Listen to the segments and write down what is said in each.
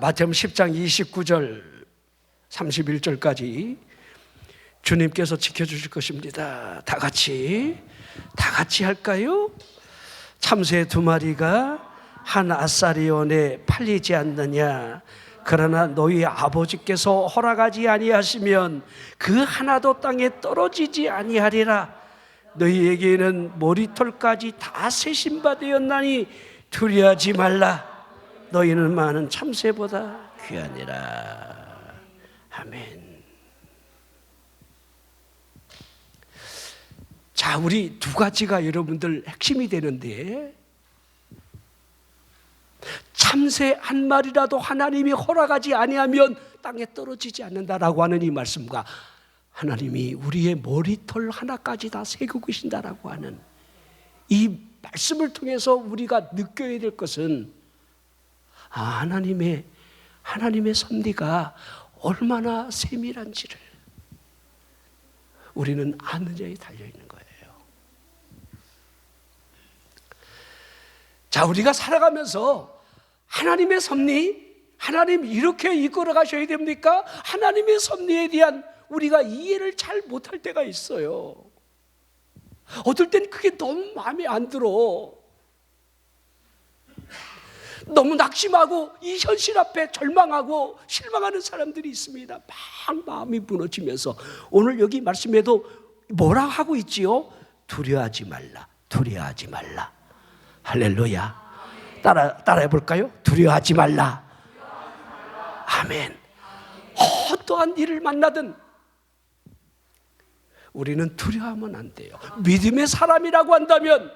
마태복음 10장 29절 31절까지 주님께서 지켜주실 것입니다. 다 같이 할까요? 참새 2마리가 한 아사리온에 팔리지 않느냐? 그러나 너희 아버지께서 허락하지 아니하시면 그 하나도 땅에 떨어지지 아니하리라. 너희에게는 머리털까지 다 세신바 되었나니 두려워하지 말라. 너희는 많은 참새보다 귀하니라. 아멘. 자, 우리 두 가지가 여러분들 핵심이 되는데, 참새 한 마리라도 하나님이 허락하지 아니하면 땅에 떨어지지 않는다라고 하는 이 말씀과 하나님이 우리의 머리털 하나까지 다 세고 계신다라고 하는 이 말씀을 통해서 우리가 느껴야 될 것은, 하나님의 섭리가 얼마나 세밀한지를 우리는 아느냐에 달려있는 거예요. 자, 우리가 살아가면서 하나님의 섭리, 하나님 이렇게 이끌어 가셔야 됩니까? 하나님의 섭리에 대한 우리가 이해를 잘 못할 때가 있어요. 어떨 땐 그게 너무 마음에 안 들어. 너무 낙심하고 이 현실 앞에 절망하고 실망하는 사람들이 있습니다. 막 마음이 무너지면서 오늘 여기 말씀에도 뭐라 하고 있지요? 두려워하지 말라. 두려워하지 말라. 할렐루야. 따라해 볼까요? 두려워하지 말라. 아멘. 어떠한 일을 만나든 우리는 두려워하면 안 돼요. 믿음의 사람이라고 한다면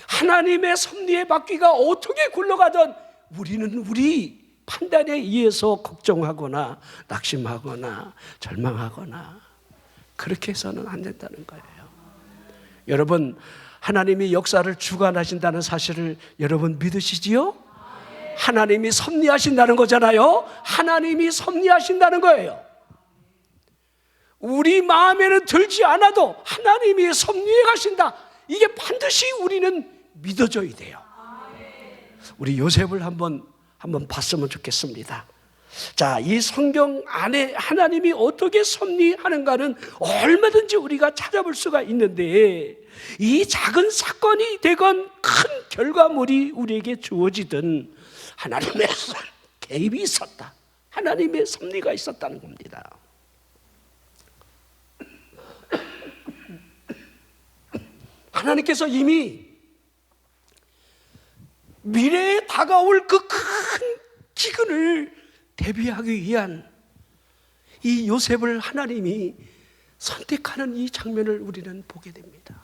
하나님의 섭리에 맡기가 어떻게 굴러가든 우리는 우리 판단에 의해서 걱정하거나 낙심하거나 절망하거나 그렇게 해서는 안 된다는 거예요. 여러분, 하나님이 역사를 주관하신다는 사실을 여러분 믿으시지요? 하나님이 섭리하신다는 거잖아요. 하나님이 섭리하신다는 거예요. 우리 마음에는 들지 않아도 하나님이 섭리해 가신다. 이게 반드시 우리는 믿어줘야 돼요. 우리 요셉을 한번 봤으면 좋겠습니다. 자, 이 성경 안에 하나님이 어떻게 섭리하는가는 얼마든지 우리가 찾아볼 수가 있는데, 이 작은 사건이 되건 큰 결과물이 우리에게 주어지든 하나님의 개입이 있었다. 하나님의 섭리가 있었다는 겁니다. 하나님께서 이미 미래에 다가올 그 큰 기근을 대비하기 위한 이 요셉을 하나님이 선택하는 이 장면을 우리는 보게 됩니다.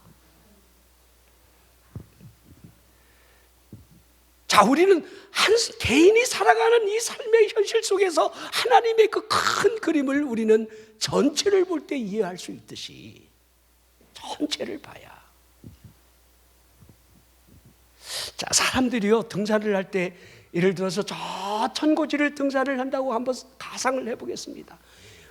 자, 우리는 한 개인이 살아가는 이 삶의 현실 속에서 하나님의 그 큰 그림을 우리는 전체를 볼 때 이해할 수 있듯이 전체를 봐야. 자, 사람들이요, 등산을 할 때 예를 들어서 저 천고지를 등산을 한다고 한번 가상을 해보겠습니다.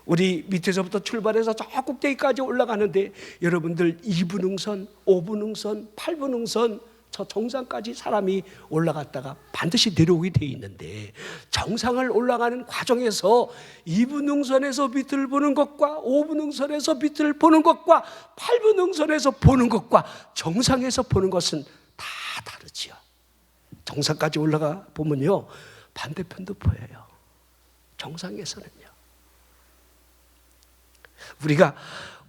우리 밑에서부터 출발해서 저 꼭대기까지 올라가는데 여러분들 2분 응선, 5분 응선, 8분 응선, 저 정상까지 사람이 올라갔다가 반드시 내려오게 돼 있는데, 정상을 올라가는 과정에서 2분 응선에서 밑을 보는 것과 5분 응선에서 밑을 보는 것과 8분 응선에서 보는 것과 정상에서 보는 것은 다 다르지요. 정상까지 올라가 보면요, 반대편도 보여요. 정상에서는요.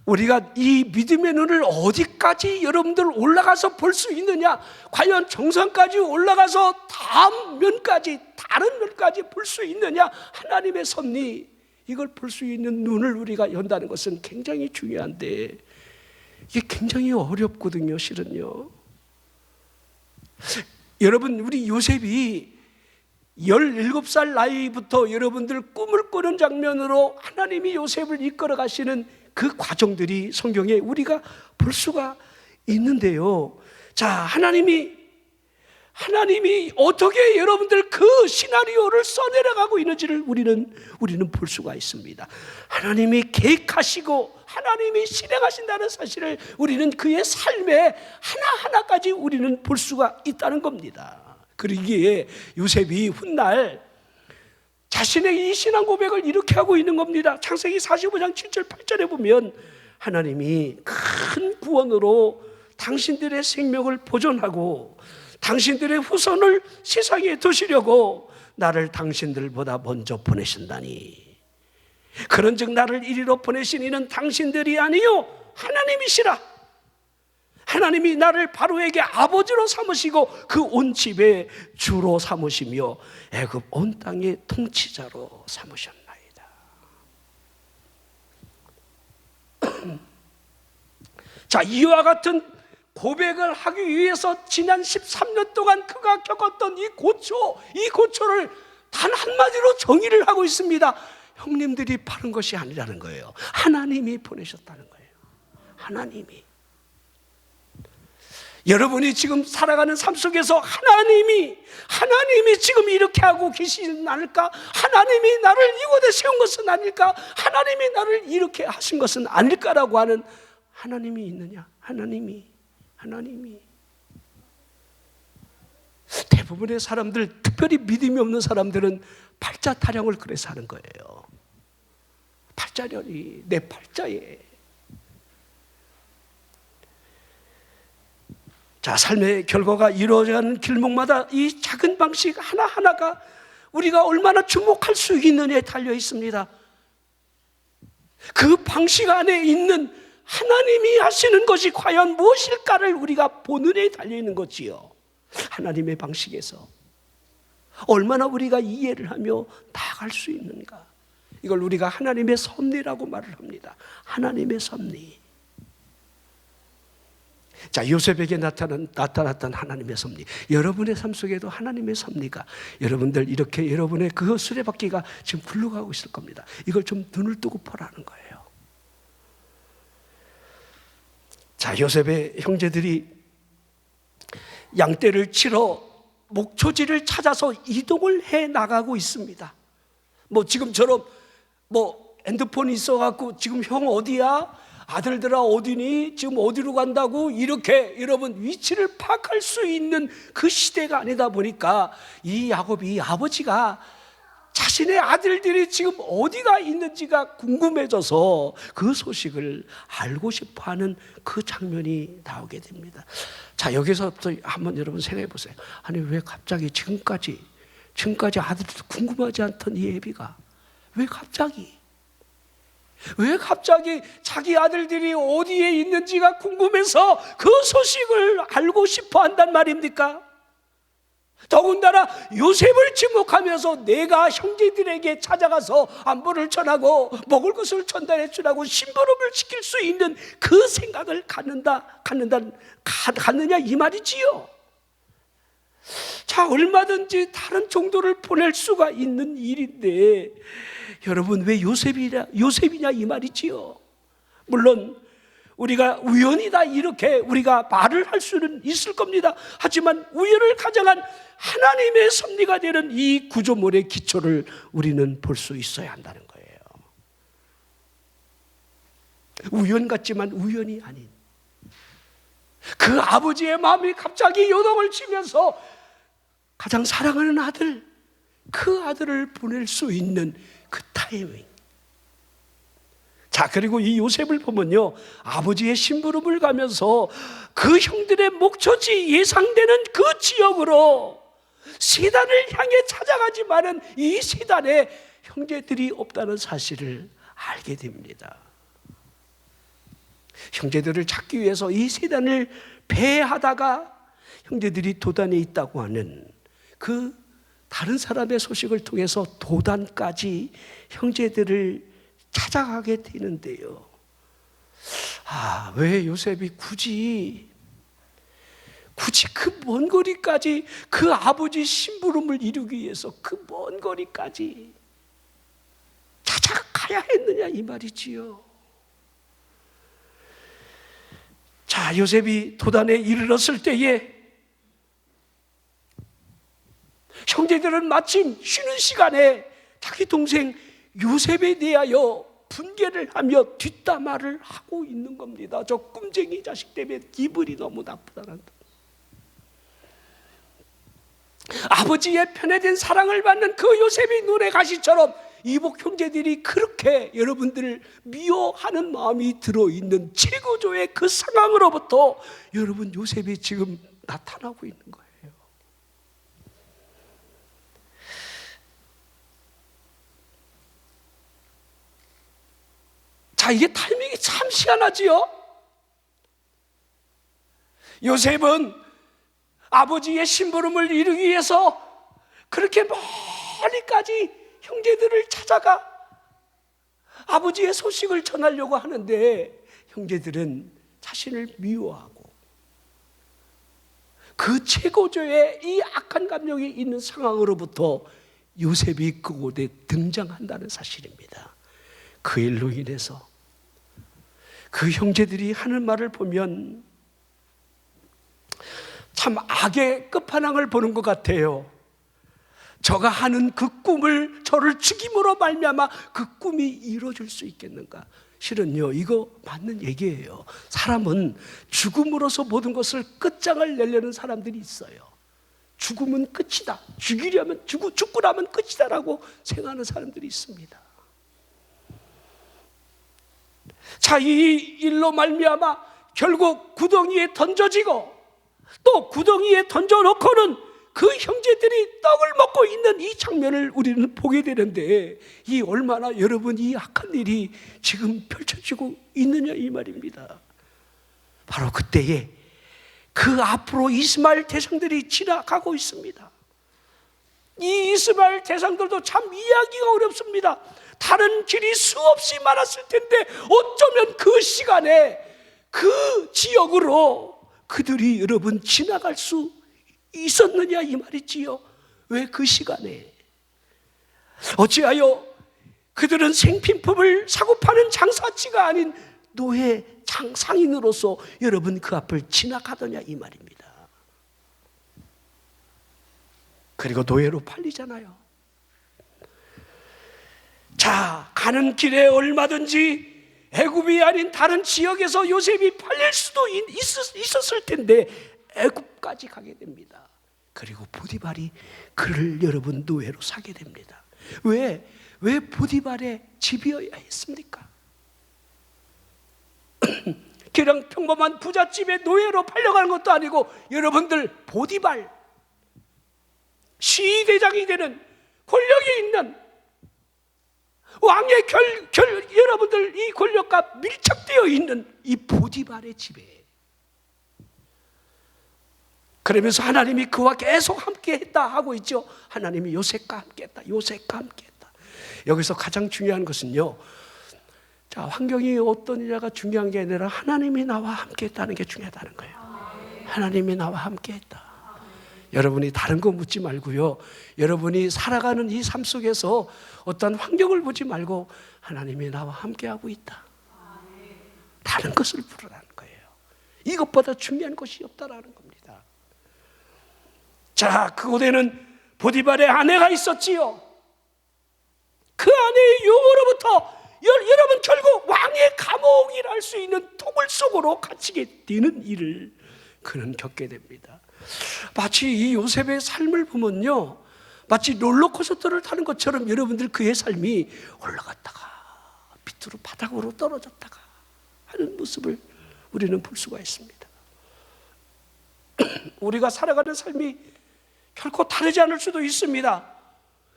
우리가 이 믿음의 눈을 어디까지 여러분들 올라가서 볼 수 있느냐? 과연 정상까지 올라가서 다른 면까지 볼 수 있느냐? 하나님의 섭리, 이걸 볼 수 있는 눈을 우리가 연다는 것은 굉장히 중요한데, 이게 굉장히 어렵거든요, 실은요. 여러분, 우리 요셉이 17살 나이부터 여러분들 꿈을 꾸는 장면으로 하나님이 요셉을 이끌어 가시는 그 과정들이 성경에 우리가 볼 수가 있는데요. 자, 하나님이 어떻게 여러분들 그 시나리오를 써내려가고 있는지를 우리는 볼 수가 있습니다. 하나님이 계획하시고 하나님이 실행하신다는 사실을 우리는 그의 삶의 하나하나까지 우리는 볼 수가 있다는 겁니다. 그러기에 요셉이 훗날 자신의 이 신앙 고백을 이렇게 하고 있는 겁니다. 창세기 45장 7절 8절에 보면 하나님이 큰 구원으로 당신들의 생명을 보존하고 당신들의 후손을 세상에 두시려고 나를 당신들보다 먼저 보내신다니, 그런즉 나를 이리로 보내신 이는 당신들이 아니요 하나님이시라. 하나님이 나를 바로에게 아버지로 삼으시고 그 온 집의 주로 삼으시며 애굽 온 땅의 통치자로 삼으셨나이다. 자, 이와 같은 고백을 하기 위해서 지난 13년 동안 그가 겪었던 이 고초를 단 한마디로 정의를 하고 있습니다. 형님들이 파는 것이 아니라는 거예요. 하나님이 보내셨다는 거예요. 하나님이. 여러분이 지금 살아가는 삶 속에서 하나님이 지금 이렇게 하고 계시진 않을까? 하나님이 나를 이곳에 세운 것은 아닐까? 하나님이 나를 이렇게 하신 것은 아닐까라고 하는 하나님이 있느냐? 하나님이. 대부분의 사람들, 특별히 믿음이 없는 사람들은 팔자 타령을 그래서 하는 거예요. 팔자련이 내 팔자에. 자, 삶의 결과가 이루어져가는 길목마다 이 작은 방식 하나하나가 우리가 얼마나 주목할 수 있느냐에 달려 있습니다. 그 방식 안에 있는 하나님이 하시는 것이 과연 무엇일까를 우리가 보는 데 달려 있는 거지요. 하나님의 방식에서 얼마나 우리가 이해를 하며 나아갈 수 있는가. 이걸 우리가 하나님의 섭리라고 말을 합니다. 하나님의 섭리. 자, 요셉에게 나타났던 하나님의 섭리, 여러분의 삶 속에도 하나님의 섭리가 여러분들 이렇게 여러분의 그 수레바퀴가 지금 굴러가고 있을 겁니다. 이걸 좀 눈을 뜨고 보라는 거예요. 자, 요셉의 형제들이 양떼를 치러 목초지를 찾아서 이동을 해 나가고 있습니다. 지금처럼 핸드폰이 있어갖고 지금 형 어디야? 아들들아 어디니? 지금 어디로 간다고? 이렇게 여러분 위치를 파악할 수 있는 그 시대가 아니다 보니까 이 야곱이 아버지가 자신의 아들들이 지금 어디가 있는지가 궁금해져서 그 소식을 알고 싶어하는 그 장면이 나오게 됩니다. 자, 여기서부터 한번 여러분 생각해 보세요. 아니 왜 갑자기 지금까지 아들들도 궁금하지 않던 이 애비가 왜 갑자기 자기 아들들이 어디에 있는지가 궁금해서 그 소식을 알고 싶어 한단 말입니까? 더군다나 요셉을 지목하면서 내가 형제들에게 찾아가서 안부를 전하고 먹을 것을 전달해 주라고 심부름을 시킬 수 있는 그 생각을 갖느냐 이 말이지요. 자, 얼마든지 다른 정도를 보낼 수가 있는 일인데 여러분 왜 요셉이냐 이 말이지요. 물론 우리가 우연이다 이렇게 우리가 말을 할 수는 있을 겁니다. 하지만 우연을 가장한 하나님의 섭리가 되는 이 구조물의 기초를 우리는 볼 수 있어야 한다는 거예요. 우연 같지만 우연이 아닌 그 아버지의 마음이 갑자기 요동을 치면서 가장 사랑하는 아들, 그 아들을 보낼 수 있는 그 타이밍. 자, 그리고 이 요셉을 보면요, 아버지의 심부름을 가면서 그 형들의 목초지 예상되는 그 지역으로 세단을 향해 찾아가지만은 이 세단에 형제들이 없다는 사실을 알게 됩니다. 형제들을 찾기 위해서 이 세단을 배회하다가 형제들이 도단에 있다고 하는 그 다른 사람의 소식을 통해서 도단까지 형제들을 찾아가게 되는데요. 왜 요셉이 굳이 그 먼 거리까지 그 아버지 심부름을 이루기 위해서 그 먼 거리까지 찾아가야 했느냐 이 말이지요. 자, 요셉이 도단에 이르렀을 때에 형제들은 마침 쉬는 시간에 자기 동생 요셉에 대하여 분개를 하며 뒷담화를 하고 있는 겁니다. 저 꿈쟁이 자식 때문에 기분이 너무 나쁘다는. 아버지의 편애된 사랑을 받는 그 요셉이 눈의 가시처럼 이복 형제들이 그렇게 여러분들을 미워하는 마음이 들어있는 최고조의 그 상황으로부터 여러분 요셉이 지금 나타나고 있는 거예요. 자, 이게 타이밍이 참 희한하지요. 요셉은 아버지의 심부름을 이루기 위해서 그렇게 멀리까지 형제들을 찾아가 아버지의 소식을 전하려고 하는데 형제들은 자신을 미워하고 그 최고조의 이 악한 감정이 있는 상황으로부터 요셉이 그곳에 등장한다는 사실입니다. 그 일로 인해서 그 형제들이 하는 말을 보면 참 악의 끝판왕을 보는 것 같아요. 저가 하는 그 꿈을 저를 죽임으로 말미암아 그 꿈이 이루어질 수 있겠는가? 실은요, 이거 맞는 얘기예요. 사람은 죽음으로써 모든 것을 끝장을 내려는 사람들이 있어요. 죽음은 끝이다, 죽이려면 죽고 나면 끝이다라고 생각하는 사람들이 있습니다. 자, 이 일로 말미암아 결국 구덩이에 던져지고 또 구덩이에 던져놓고는 그 형제들이 떡을 먹고 있는 이 장면을 우리는 보게 되는데, 이 얼마나 여러분 이 악한 일이 지금 펼쳐지고 있느냐 이 말입니다. 바로 그때에 그 앞으로 이스마엘 대상들이 지나가고 있습니다. 이 이스마엘 대상들도 참 이해하기가 어렵습니다. 다른 길이 수없이 많았을 텐데 어쩌면 그 시간에 그 지역으로 그들이 여러분 지나갈 수 있었느냐 이 말이지요. 왜 그 시간에? 어찌하여 그들은 생필품을 사고 파는 장사치가 아닌 노예 상인으로서 여러분 그 앞을 지나가더냐 이 말입니다. 그리고 노예로 팔리잖아요. 자, 가는 길에 얼마든지 애굽이 아닌 다른 지역에서 요셉이 팔릴 수도 있었을 텐데 애굽까지 가게 됩니다. 그리고 보디발이 그를 여러분 노예로 사게 됩니다. 왜 보디발의 집이어야 했습니까? 그냥 평범한 부잣집의 노예로 팔려가는 것도 아니고 여러분들 보디발 시대장이 되는 권력이 있는 왕의 여러분들 이 권력과 밀착되어 있는 이 보디발의 집에, 그러면서 하나님이 그와 계속 함께 했다 하고 있죠. 하나님이 요셉과 함께 했다, 요셉과 함께 했다. 여기서 가장 중요한 것은요, 자, 환경이 어떠냐가 중요한 게 아니라 하나님이 나와 함께 했다는 게 중요하다는 거예요. 하나님이 나와 함께 했다. 여러분이 다른 거 묻지 말고요, 여러분이 살아가는 이 삶 속에서 어떤 환경을 보지 말고 하나님이 나와 함께하고 있다, 다른 것을 부르라는 거예요. 이것보다 중요한 것이 없다라는 겁니다. 자, 그곳에는 보디발의 아내가 있었지요. 그 아내의 유혹으로부터 여러분 결국 왕의 감옥이라 할 수 있는 통을 속으로 갇히게 되는 일을 그는 겪게 됩니다. 마치 이 요셉의 삶을 보면요, 마치 롤러코스터를 타는 것처럼 여러분들 그의 삶이 올라갔다가 밑으로 바닥으로 떨어졌다가 하는 모습을 우리는 볼 수가 있습니다. 우리가 살아가는 삶이 결코 다르지 않을 수도 있습니다.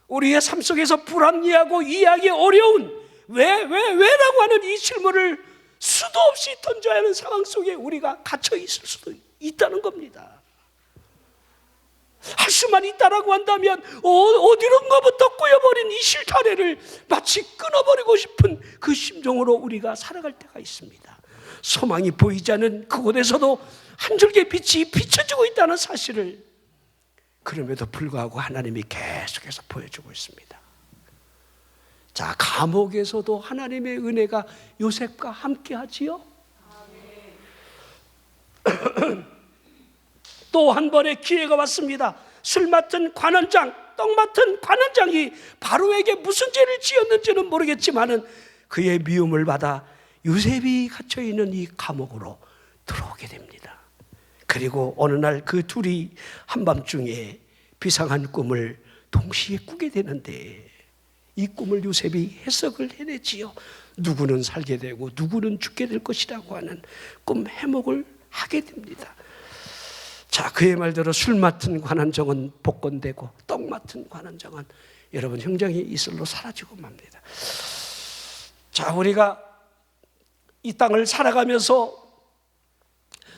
우리의 삶 속에서 불합리하고 이해하기 어려운 왜라고 하는 이 질문을 수도 없이 던져야 하는 상황 속에 우리가 갇혀 있을 수도 있다는 겁니다. 할 수만 있다라고 한다면 어디론가부터 꼬여버린 이 실타래를 마치 끊어버리고 싶은 그 심정으로 우리가 살아갈 때가 있습니다. 소망이 보이지 않는 그곳에서도 한 줄기의 빛이 비춰지고 있다는 사실을 그럼에도 불구하고 하나님이 계속해서 보여주고 있습니다. 자, 감옥에서도 하나님의 은혜가 요셉과 함께 하지요. 또 한 번의 기회가 왔습니다. 술 맡은 관원장, 떡 맡은 관원장이 바로에게 무슨 죄를 지었는지는 모르겠지만은 그의 미움을 받아 요셉이 갇혀있는 이 감옥으로 들어오게 됩니다. 그리고 어느 날 그 둘이 한밤중에 비상한 꿈을 동시에 꾸게 되는데 이 꿈을 요셉이 해석을 해내지요. 누구는 살게 되고 누구는 죽게 될 것이라고 하는 꿈 해목을 하게 됩니다. 자, 그의 말대로 술 맡은 관원장은 복권되고 떡 맡은 관원장은 여러분 형장이 이슬로 사라지고 맙니다. 자, 우리가 이 땅을 살아가면서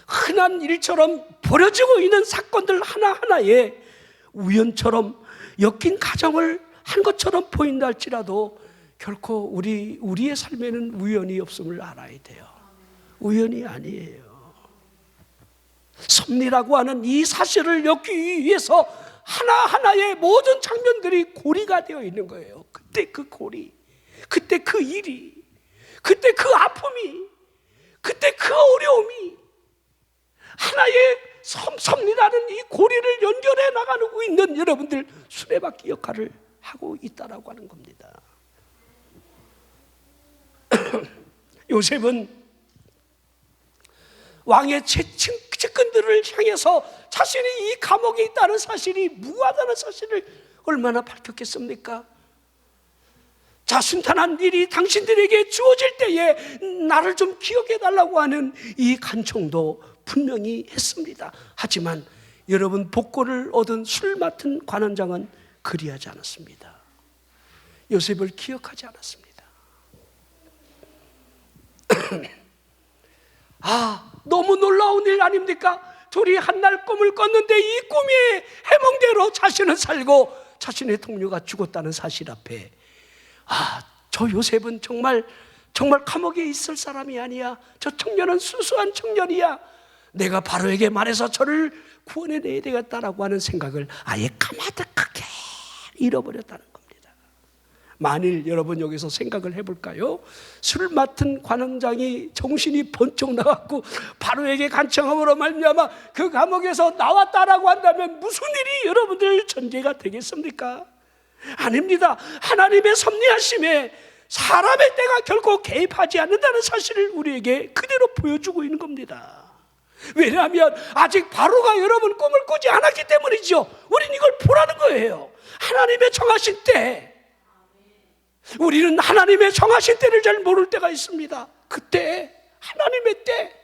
흔한 일처럼 벌어지고 있는 사건들 하나하나에 우연처럼 엮인 가정을 한 것처럼 보인다 할지라도 결코 우리의 삶에는 우연이 없음을 알아야 돼요. 우연이 아니에요. 섭리라고 하는 이 사실을 엮기 위해서 하나하나의 모든 장면들이 고리가 되어 있는 거예요. 그때 그 고리, 그때 그 일이, 그때 그 아픔이, 그때 그 어려움이 하나의 섭리라는 이 고리를 연결해 나가고 있는 여러분들 수레바퀴 역할을 하고 있다라고 하는 겁니다. 요셉은 왕의 측근들을 향해서 자신이 이 감옥에 있다는 사실이 무하다는 사실을 얼마나 밝혔겠습니까? 자, 순탄한 일이 당신들에게 주어질 때에 나를 좀 기억해 달라고 하는 이 간청도 분명히 했습니다. 하지만 여러분, 복권을 얻은 술 맡은 관원장은 그리하지 않았습니다. 요셉을 기억하지 않았습니다. 너무 놀라운 일 아닙니까? 둘이 한날 꿈을 꿨는데 이 꿈의 해몽대로 자신은 살고 자신의 동료가 죽었다는 사실 앞에 저 요셉은 정말 감옥에 있을 사람이 아니야. 저 청년은 순수한 청년이야. 내가 바로에게 말해서 저를 구원해내야 되겠다라고 하는 생각을 아예 까마득하게 잃어버렸다는 겁니다. 만일 여러분 여기서 생각을 해볼까요? 술 맡은 관원장이 정신이 번쩍 나갔고 바로에게 간청함으로 말미암아 그 감옥에서 나왔다라고 한다면 무슨 일이 여러분들 전개가 되겠습니까? 아닙니다. 하나님의 섭리하심에 사람의 때가 결코 개입하지 않는다는 사실을 우리에게 그대로 보여주고 있는 겁니다. 왜냐하면 아직 바로가 여러분 꿈을 꾸지 않았기 때문이죠. 우린 이걸 보라는 거예요. 하나님의 정하신 때, 우리는 하나님의 정하신 때를 잘 모를 때가 있습니다. 그때 하나님의 때,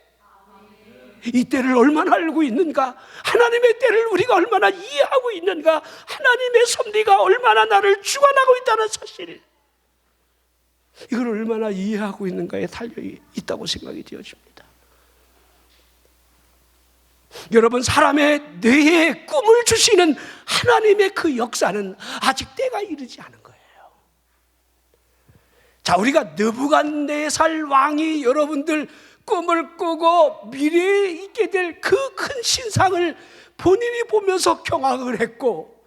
이 때를 얼마나 알고 있는가, 하나님의 때를 우리가 얼마나 이해하고 있는가, 하나님의 섭리가 얼마나 나를 주관하고 있다는 사실, 이걸 얼마나 이해하고 있는가에 달려 있다고 생각이 되어집니다. 여러분, 사람의 뇌에 꿈을 주시는 하나님의 그 역사는 아직 때가 이르지 않은 거예요. 자, 우리가 느부갓네살 왕이 여러분들 꿈을 꾸고 미래에 있게 될 그 큰 신상을 본인이 보면서 경악을 했고,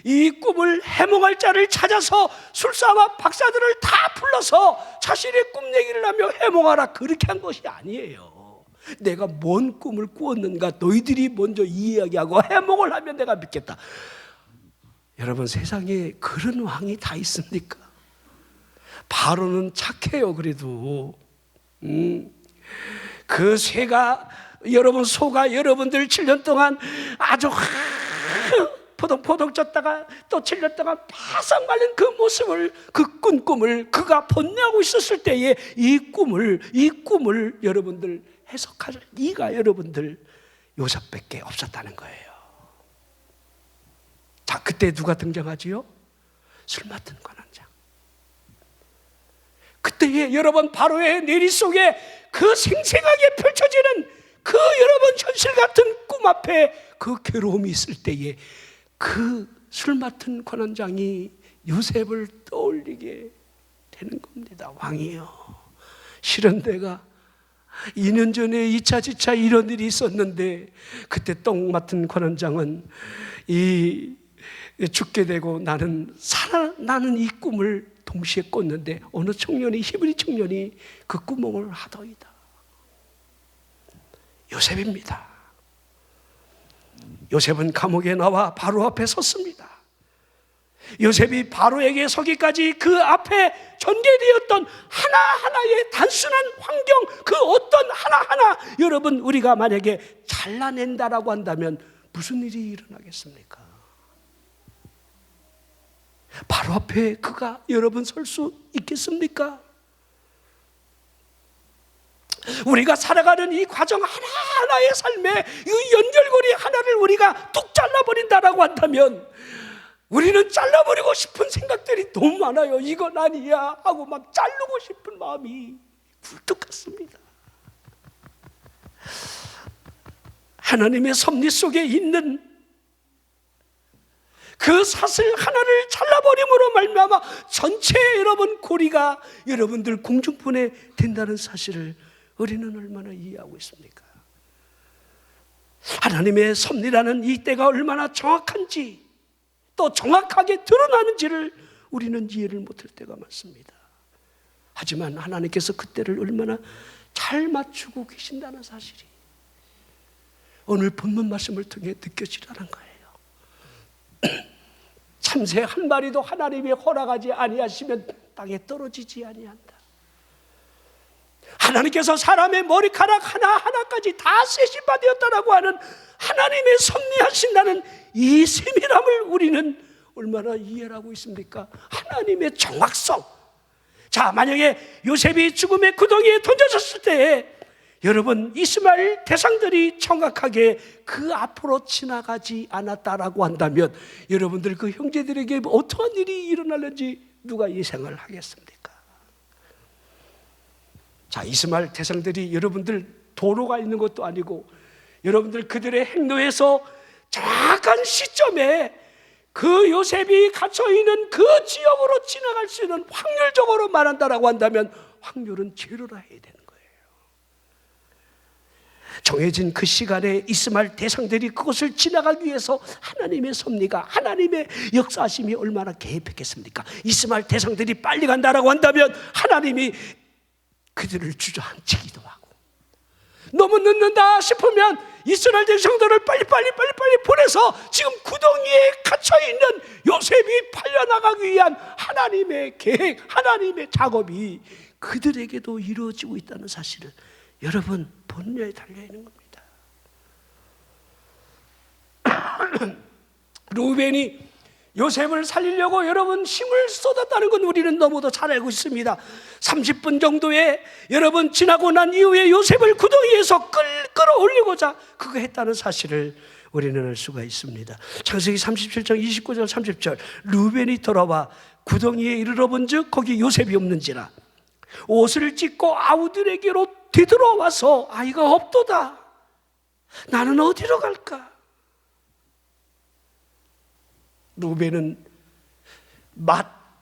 이 꿈을 해몽할 자를 찾아서 술사와 박사들을 다 불러서 자신의 꿈 얘기를 하며 해몽하라, 그렇게 한 것이 아니에요. 내가 뭔 꿈을 꾸었는가 너희들이 먼저 이야기하고 해몽을 하면 내가 믿겠다. 여러분, 세상에 그런 왕이 다 있습니까? 바로는 착해요. 그래도 그 쇠가 소가 여러분들 7년 동안 아주 포덕포덕 졌다가 또 7년 동안 바싹 말린 그 모습을, 그 꾼 꿈을 그가 번뇌하고 있었을 때에 이 꿈을 여러분들 해석할 이가 여러분들 요셉밖에 없었다는 거예요. 자, 그때 누가 등장하지요? 술 맡은 관원장. 그때에 여러분 바로의 내리 속에 그 생생하게 펼쳐지는 그 여러분 현실 같은 꿈 앞에 그 괴로움이 있을 때에 그 술 맡은 관원장이 요셉을 떠올리게 되는 겁니다. 왕이요, 실은 내가 2년 전에 2차 지차 이런 일이 있었는데 그때 떡 맡은 관원장은 죽게 되고 나는 살아나는 이 꿈을 동시에 꿨는데 어느 청년이, 히브리 청년이 그 꾸몽을 하더이다. 요셉입니다. 요셉은 감옥에 나와 바로 앞에 섰습니다. 요셉이 바로에게 서기까지 그 앞에 전개되었던 하나하나의 단순한 환경, 그 어떤 하나하나 여러분 우리가 만약에 잘라낸다라고 한다면 무슨 일이 일어나겠습니까? 바로 앞에 그가 여러분 설 수 있겠습니까? 우리가 살아가는 이 과정 하나하나의 삶에 이 연결고리 하나를 우리가 뚝 잘라버린다라고 한다면 우리는 잘라버리고 싶은 생각들이 너무 많아요. 이건 아니야 하고 막 자르고 싶은 마음이 굴뚝 같습니다. 하나님의 섭리 속에 있는 그 사슬 하나를 잘라버림으로 말미암아 전체 여러분 고리가 여러분들 공중분해 된다는 사실을 우리는 얼마나 이해하고 있습니까? 하나님의 섭리라는 이 때가 얼마나 정확한지 또 정확하게 드러나는지를 우리는 이해를 못할 때가 많습니다. 하지만 하나님께서 그때를 얼마나 잘 맞추고 계신다는 사실이 오늘 본문 말씀을 통해 느껴지라는 거예요. 참새 한 마리도 하나님이 허락하지 아니하시면 땅에 떨어지지 아니한다. 하나님께서 사람의 머리카락 하나하나까지 다 세심받았다라고 하는 하나님의 섭리하신다는 이 세밀함을 우리는 얼마나 이해를 하고 있습니까? 하나님의 정확성. 자, 만약에 요셉이 죽음의 구덩이에 던져졌을 때 여러분 이스마엘 대상들이 정확하게 그 앞으로 지나가지 않았다라고 한다면 여러분들 그 형제들에게 어떠한 일이 일어날는지 누가 예상을 하겠습니까? 자, 이스마엘 대상들이 여러분들 도로가 있는 것도 아니고 여러분들 그들의 행로에서 정확한 시점에 그 요셉이 갇혀있는 그 지역으로 지나갈 수 있는 확률적으로 말한다라고 한다면 확률은 제로라 해야 되는 거예요. 정해진 그 시간에 이스마엘 대상들이 그것을 지나가기 위해서 하나님의 섭리가 하나님의 역사하심이 얼마나 개입했겠습니까? 이스마엘 대상들이 빨리 간다라고 한다면 하나님이 그들을 주저앉히기도 하고 너무 늦는다 싶으면 이스라엘 백성들을 빨리 보내서 지금 구덩이에 갇혀있는 요셉이 팔려나가기 위한 하나님의 계획, 하나님의 작업이 그들에게도 이루어지고 있다는 사실을 여러분 본뇌에 달려있는 겁니다. 루벤이 요셉을 살리려고 여러분 힘을 쏟았다는 건 우리는 너무도 잘 알고 있습니다. 30분 정도에 여러분 지나고 난 이후에 요셉을 구덩이에서 끌어올리고자 그거 했다는 사실을 우리는 알 수가 있습니다. 창세기 37장 29절 30절 루벤이 돌아와 구덩이에 이르러 본즉 거기 요셉이 없는지라 옷을 찢고 아우들에게로 되돌아와서 아이가 없도다. 나는 어디로 갈까? 루벤은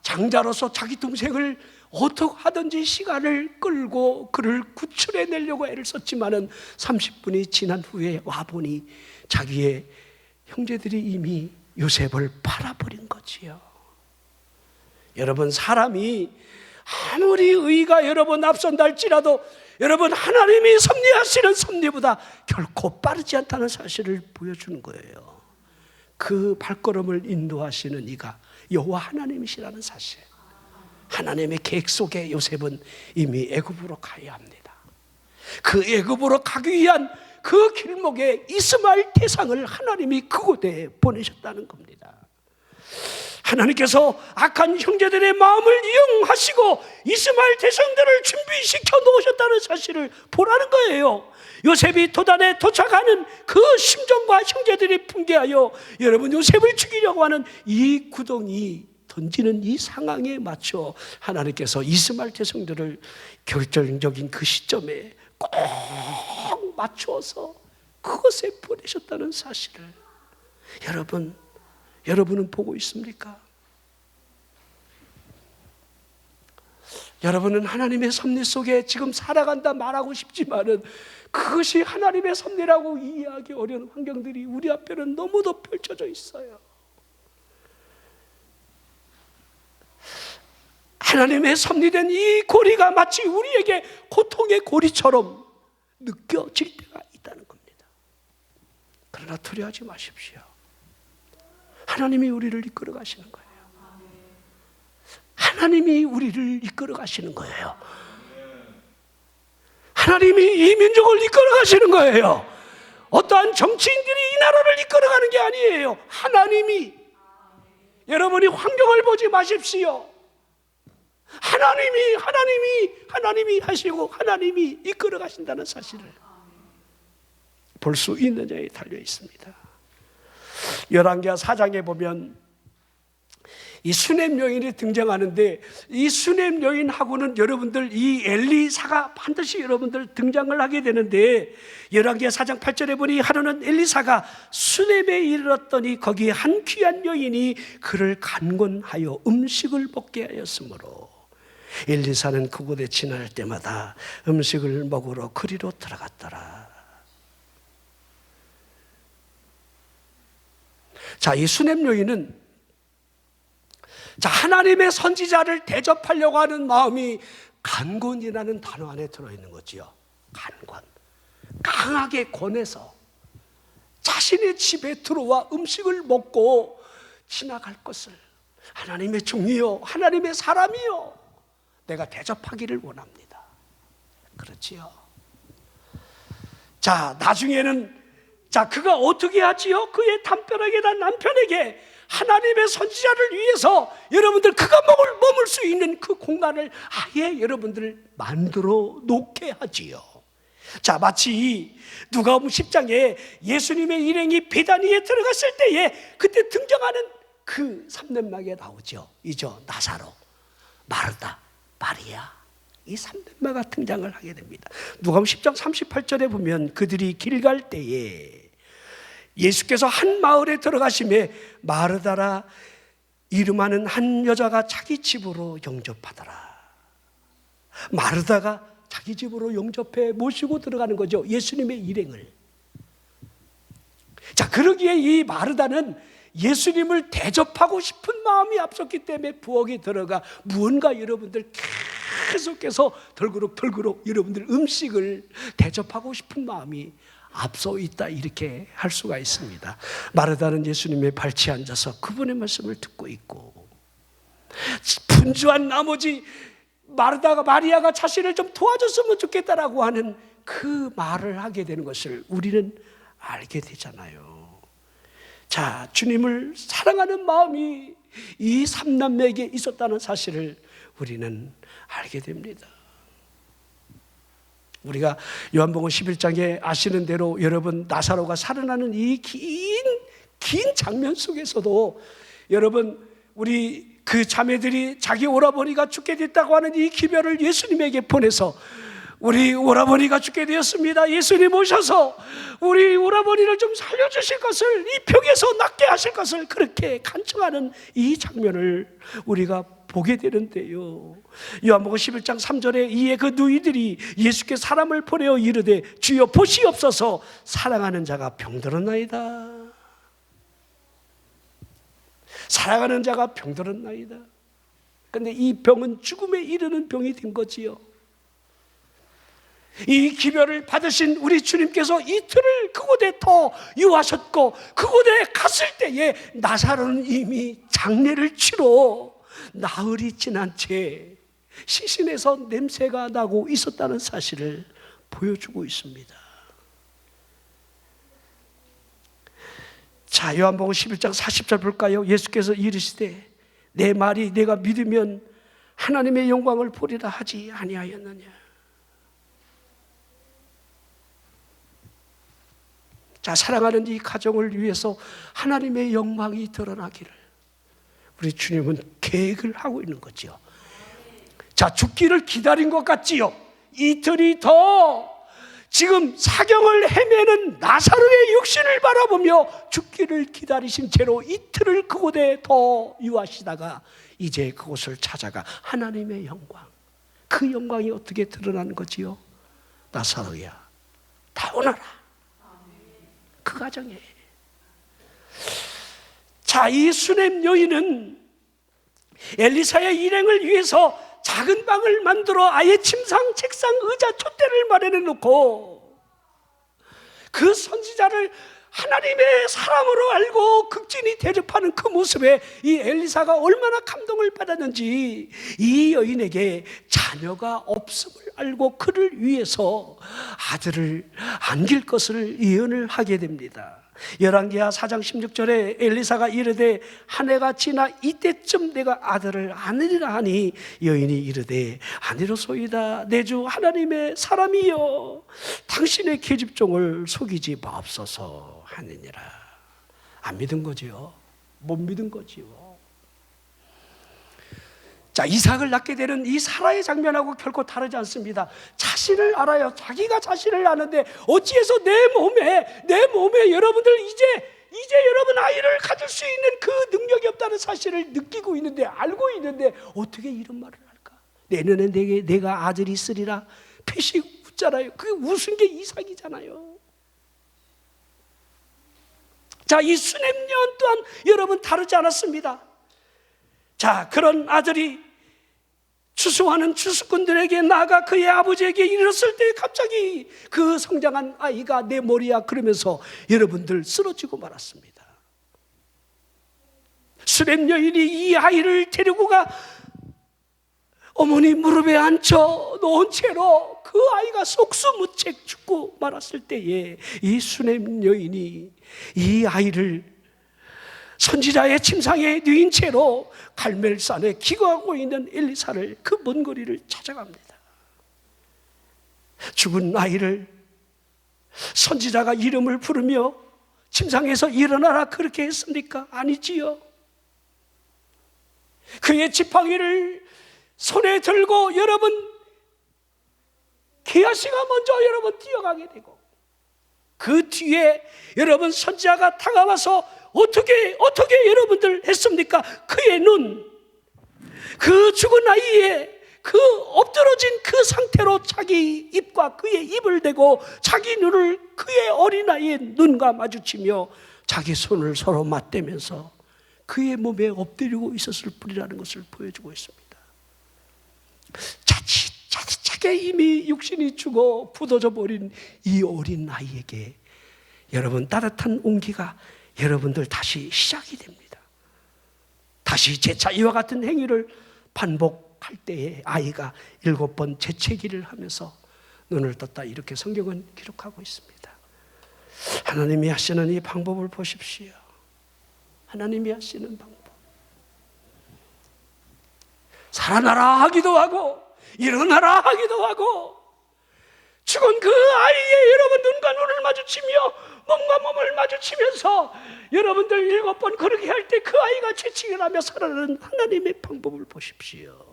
장자로서 자기 동생을 어떻게 하든지 시간을 끌고 그를 구출해내려고 애를 썼지만은 30분이 지난 후에 와보니 자기의 형제들이 이미 요셉을 팔아버린 거지요. 여러분 사람이 아무리 의가 여러분 앞선다 할지라도 여러분 하나님이 섭리하시는 섭리보다 결코 빠르지 않다는 사실을 보여주는 거예요. 그 발걸음을 인도하시는 이가 여호와 하나님이시라는 사실. 하나님의 계획 속에 요셉은 이미 애굽으로 가야 합니다. 그 애굽으로 가기 위한 그 길목에 이스마엘 대상을 하나님이 그곳에 보내셨다는 겁니다. 하나님께서 악한 형제들의 마음을 이용하시고 이스마엘 대상들을 준비시켜 놓으셨다는 사실을 보라는 거예요. 요셉이 도단에 도착하는 그 심정과 형제들이 분개하여 여러분 요셉을 죽이려고 하는 이 구덩이 던지는 이 상황에 맞춰 하나님께서 이스마엘 대상들을 결정적인 그 시점에 꼭 맞춰서 그것에 보내셨다는 사실을 여러분은 보고 있습니까? 여러분은 하나님의 섭리 속에 지금 살아간다 말하고 싶지만은 그것이 하나님의 섭리라고 이해하기 어려운 환경들이 우리 앞에는 너무도 펼쳐져 있어요. 하나님의 섭리된 이 고리가 마치 우리에게 고통의 고리처럼 느껴질 때가 있다는 겁니다. 그러나 두려워하지 마십시오. 하나님이 우리를 이끌어 가시는 거예요. 하나님이 우리를 이끌어 가시는 거예요. 하나님이 이 민족을 이끌어 가시는 거예요. 어떠한 정치인들이 이 나라를 이끌어 가는 게 아니에요. 하나님이 여러분이 환경을 보지 마십시오. 하나님이 하시고 하나님이 이끌어 가신다는 사실을 볼 수 있느냐에 달려 있습니다. 열왕기하 4장에 보면 이 수넴 여인이 등장하는데, 이 수넴 여인하고는 여러분들 이 엘리사가 반드시 여러분들 등장을 하게 되는데, 열왕기하 4장 8절에 보니 하루는 엘리사가 수넴에 이르렀더니 거기에 한 귀한 여인이 그를 간곤하여 음식을 먹게 하였으므로 엘리사는 그곳에 지날 때마다 음식을 먹으러 그리로 들어갔더라. 자, 이 수넴 여인은 하나님의 선지자를 대접하려고 하는 마음이 간곤이라는 단어 안에 들어있는 거지요. 간곤. 강하게 권해서 자신의 집에 들어와 음식을 먹고 지나갈 것을, 하나님의 종이요, 하나님의 사람이요, 내가 대접하기를 원합니다. 그렇지요. 자, 나중에는 그가 어떻게 하지요? 그의 담벼락에 난 남편에게 하나님의 선지자를 위해서 여러분들 그가 머물 수 있는 그 공간을 아예 여러분들 만들어 놓게 하지요. 자, 마치 누가복음 10장에 예수님의 일행이 베다니에 들어갔을 때에 그때 등장하는 그 삼렘막에 나오죠. 이죠. 나사로, 마르다, 마리아, 이 삼렘마가 등장을 하게 됩니다. 누가복음 10장 38절에 보면 그들이 길 갈 때에 예수께서 한 마을에 들어가심에 마르다라 이름하는 한 여자가 자기 집으로 영접하더라. 마르다가 자기 집으로 영접해 모시고 들어가는 거죠. 예수님의 일행을. 자, 그러기에 이 마르다는 예수님을 대접하고 싶은 마음이 앞섰기 때문에 부엌에 들어가 무언가 여러분들 계속해서 덜그럭 여러분들 음식을 대접하고 싶은 마음이 앞서 있다, 이렇게 할 수가 있습니다. 마르다는 예수님의 발치에 앉아서 그분의 말씀을 듣고 있고, 분주한 나머지 마리아가 자신을 좀 도와줬으면 좋겠다라고 하는 그 말을 하게 되는 것을 우리는 알게 되잖아요. 자, 주님을 사랑하는 마음이 이 삼남매에게 있었다는 사실을 우리는 알게 됩니다. 우리가 요한복음 11장에 아시는 대로 여러분 나사로가 살아나는 이 긴 장면 속에서도 여러분 우리 그 자매들이 자기 오라버니가 죽게 됐다고 하는 이 기별을 예수님에게 보내서 우리 오라버니가 죽게 되었습니다. 예수님 오셔서 우리 오라버니를 좀 살려주실 것을, 이 병에서 낫게 하실 것을 그렇게 간청하는 이 장면을 우리가 보게 되는데요. 요한복음 11장 3절에 이에 그 누이들이 예수께 사람을 보내어 이르되 주여 보시옵소서 사랑하는 자가 병들었나이다. 사랑하는 자가 병들었나이다. 그런데 이 병은 죽음에 이르는 병이 된 거지요. 이 기별을 받으신 우리 주님께서 이틀을 그곳에 더 유하셨고, 그곳에 갔을 때에 나사로는 이미 장례를 치러 나흘이 지난 채 시신에서 냄새가 나고 있었다는 사실을 보여주고 있습니다. 자, 요한복음 11장 40절 볼까요? 예수께서 이르시되 내 말이 내가 믿으면 하나님의 영광을 보리라 하지 아니하였느냐. 자, 사랑하는 이 가정을 위해서 하나님의 영광이 드러나기를 우리 주님은 계획을 하고 있는 거죠. 자, 죽기를 기다린 것 같지요. 이틀이 더 지금 사경을 헤매는 나사로의 육신을 바라보며 죽기를 기다리신 채로 이틀을 그곳에 더 유하시다가 이제 그곳을 찾아가 하나님의 영광, 그 영광이 어떻게 드러나는 거지요? 나사로야, 나오너라. 그 가정에. 자, 이 수넴 여인은 엘리사의 일행을 위해서 작은 방을 만들어 아예 침상, 책상, 의자, 촛대를 마련해 놓고 그 선지자를 하나님의 사람으로 알고 극진히 대접하는 그 모습에 이 엘리사가 얼마나 감동을 받았는지, 이 여인에게 자녀가 없음을 알고 그를 위해서 아들을 안길 것을 예언을 하게 됩니다. 열왕기하 4장 16절에 엘리사가 이르되 한 해가 지나 이때쯤 내가 아들을 안으리라 하니 여인이 이르되 아니로소이다. 내 주 하나님의 사람이여 당신의 계집종을 속이지 마옵소서 하느니라. 안 믿은 거지요. 못 믿은 거지요. 자, 이삭을 낳게 되는 이 사라의 장면하고 결코 다르지 않습니다. 자신을 알아요. 자기가 자신을 아는데 어찌해서 내 몸에 여러분들 이제 여러분 아이를 가질 수 있는 그 능력이 없다는 사실을 느끼고 있는데, 알고 있는데 어떻게 이런 말을 할까? 내년에 내가 아들이 있으리라 패시 웃잖아요. 그 웃은 게 이삭이잖아요. 자, 이 수냄년 또한 여러분 다르지 않았습니다. 자, 그런 아들이 추수하는 추수꾼들에게 나아가 그의 아버지에게 이르렀을 때 갑자기 그 성장한 아이가 내 머리야 그러면서 여러분들 쓰러지고 말았습니다. 수렘 여인이 이 아이를 데리고 가 어머니 무릎에 앉혀 놓은 채로 그 아이가 속수무책 죽고 말았을 때에 이 수렘 여인이 이 아이를 선지자의 침상에 누인 채로 갈멜산에 기거하고 있는 엘리사를 그 먼 거리를 찾아갑니다. 죽은 아이를 선지자가 이름을 부르며 침상에서 일어나라 그렇게 했습니까? 아니지요. 그의 지팡이를 손에 들고 여러분 게하시가 먼저 여러분 뛰어가게 되고 그 뒤에 여러분 선지자가 다가와서 어떻게 여러분들 했습니까? 그의 눈, 그 죽은 아이의 그 엎드러진 그 상태로 자기 입과 그의 입을 대고 자기 눈을 그의 어린아이의 눈과 마주치며 자기 손을 서로 맞대면서 그의 몸에 엎드리고 있었을 뿐이라는 것을 보여주고 있습니다. 자칫하게 이미 육신이 죽어 굳어져 버린 이 어린 아이에게 여러분 따뜻한 온기가 여러분들 다시 시작이 됩니다. 다시 재차 이와 같은 행위를 반복할 때에 아이가 7번 재채기를 하면서 눈을 떴다 이렇게 성경은 기록하고 있습니다. 하나님이 하시는 이 방법을 보십시오. 하나님이 하시는 방법. 살아나라 하기도 하고 일어나라 하기도 하고 죽은 그 아이의 여러분 눈과 눈을 마주치며 몸과 몸을 마주치면서 여러분들 7번 그렇게 할 때 그 아이가 채찍을 하며 살아나는 하나님의 방법을 보십시오.